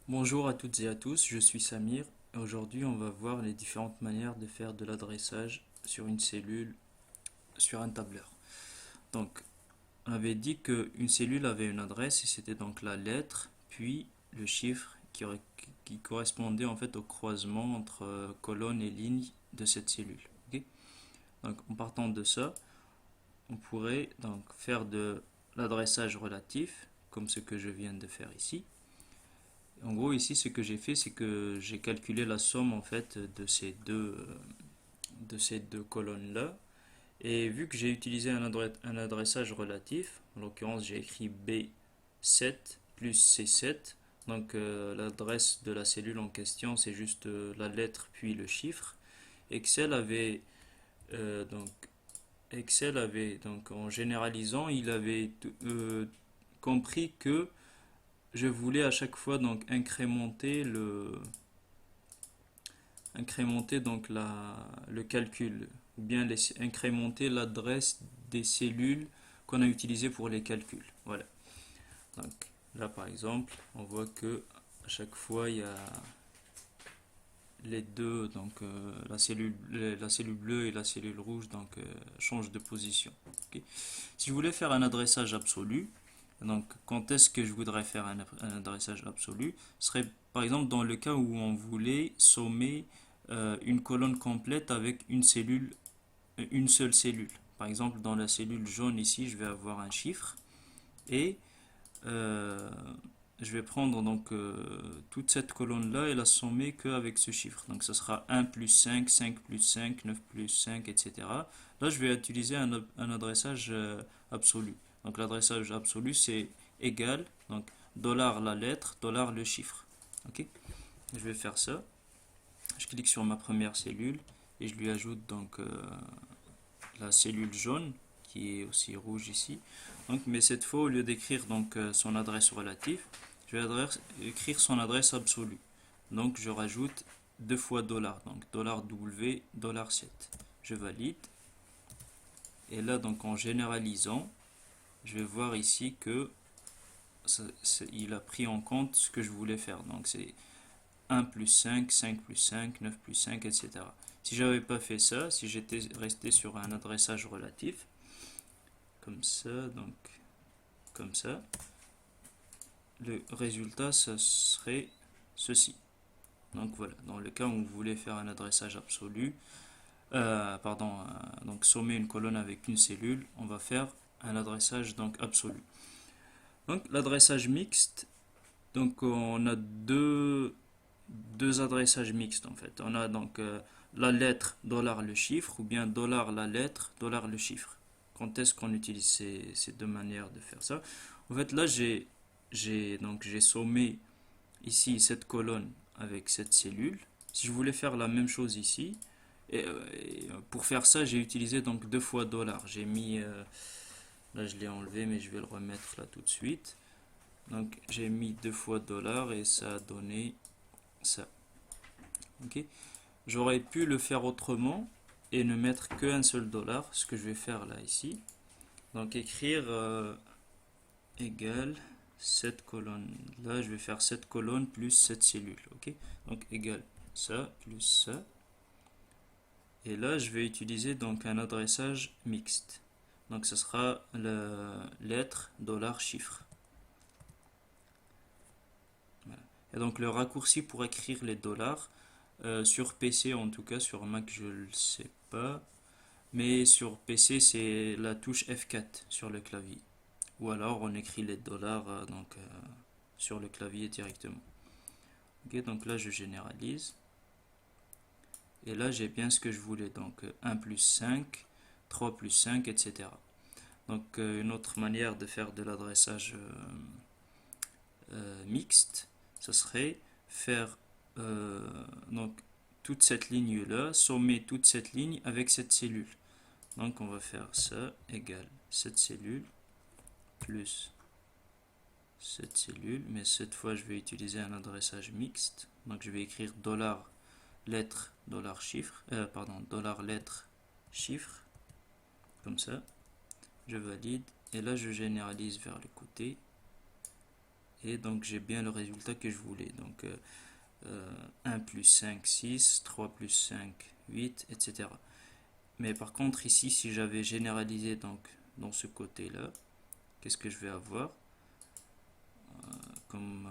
Bonjour à toutes et à tous, je suis Samir et aujourd'hui on va voir les différentes manières de faire de l'adressage sur une cellule, sur un tableur. Donc, on avait dit qu'une cellule avait une adresse et c'était donc la lettre puis le chiffre qui correspondait en fait au croisement entre colonnes et lignes de cette cellule. Ok. Donc, en partant de ça, on pourrait donc faire de l'adressage relatif comme ce que je viens de faire ici. En gros, ici, ce que j'ai fait, c'est que j'ai calculé la somme en fait de ces deux colonnes-là. Et vu que j'ai utilisé un adressage relatif, en l'occurrence, j'ai écrit B7 plus C7. Donc, l'adresse de la cellule en question, c'est juste la lettre puis le chiffre. Excel avait euh, donc en généralisant, il avait compris que je voulais à chaque fois donc incrémenter donc le calcul, ou bien incrémenter l'adresse des cellules qu'on a utilisées pour les calculs. Voilà. Donc là par exemple, on voit que à chaque fois il y a les deux, donc la cellule bleue et la cellule rouge donc changent de position. Ok. Si je voulais faire un adressage absolu, donc quand est-ce que je voudrais faire un adressage absolu, ce serait par exemple dans le cas où on voulait sommer une colonne complète avec une seule cellule. Par exemple, dans la cellule jaune ici, je vais avoir un chiffre et euh, je vais prendre donc toute cette colonne-là et la sommer qu'avec ce chiffre. Donc ce sera 1 plus 5, 5 plus 5, 9 plus 5, etc. Là, je vais utiliser un adressage absolu. Donc l'adressage absolu, c'est égal, donc dollar la lettre, dollar le chiffre. Ok. Je vais faire ça. Je clique sur ma première cellule et je lui ajoute donc la cellule jaune qui est aussi rouge ici. Donc, mais cette fois, au lieu d'écrire donc son adresse relative, je vais écrire son adresse absolue. Donc, je rajoute deux fois dollar, donc dollar $W, dollar 7. Je valide. Et là, donc en généralisant, je vais voir ici que il a pris en compte ce que je voulais faire. Donc, c'est 1 plus 5, 5 plus 5, 9 plus 5, etc. Si j'avais pas fait ça, si j'étais resté sur un adressage relatif, comme ça, donc comme ça, le résultat, ça serait ceci. Donc voilà, dans le cas où vous voulez faire un adressage absolu, donc sommer une colonne avec une cellule, on va faire un adressage donc absolu. Donc l'adressage mixte, donc on a deux adressages mixtes en fait. On a donc la lettre dollar le chiffre ou bien dollar la lettre dollar le chiffre. Quand est-ce qu'on utilise ces deux manières de faire ça? En fait là j'ai sommé ici cette colonne avec cette cellule. Si je voulais faire la même chose ici, et pour faire ça j'ai utilisé donc deux fois dollar. J'ai mis là je l'ai enlevé mais je vais le remettre là tout de suite. Donc j'ai mis deux fois dollar et ça a donné ça. Ok. J'aurais pu le faire autrement et ne mettre qu'un seul dollar, ce que je vais faire là ici. Donc écrire égale cette colonne. Là, je vais faire cette colonne plus cette cellule. Ok. Donc égal ça plus ça. Et là, je vais utiliser donc un adressage mixte. Donc ce sera la lettre dollar chiffre. Voilà. Et donc le raccourci pour écrire les dollars, sur PC en tout cas, sur Mac je ne le sais pas, mais sur PC c'est la touche F4 sur le clavier. Ou alors on écrit les dollars sur le clavier directement. Ok, donc là je généralise. Et là j'ai bien ce que je voulais, donc 1 plus 5, 3 plus 5, etc. Donc une autre manière de faire de l'adressage mixte, ce serait faire donc toute cette ligne là, sommer toute cette ligne avec cette cellule. Donc on va faire ça égale cette cellule plus cette cellule, mais cette fois je vais utiliser un adressage mixte. Donc je vais écrire dollar lettre dollar chiffre, dollar lettre chiffre, comme ça. Je valide et là je généralise vers le côté et donc j'ai bien le résultat que je voulais. Donc 1 plus 5, 6, 3 plus 5, 8, etc. Mais par contre ici, si j'avais généralisé donc dans ce côté-là, qu'est-ce que je vais avoir? Comme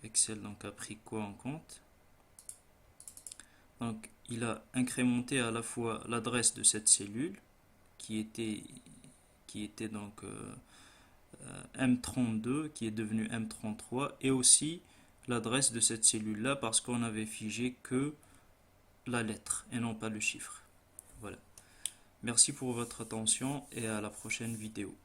Excel donc a pris quoi en compte? Donc il a incrémenté à la fois l'adresse de cette cellule qui était donc M32 qui est devenu M33 et aussi l'adresse de cette cellule là parce qu'on avait figé que la lettre et non pas le chiffre. Voilà. Merci pour votre attention et à la prochaine vidéo.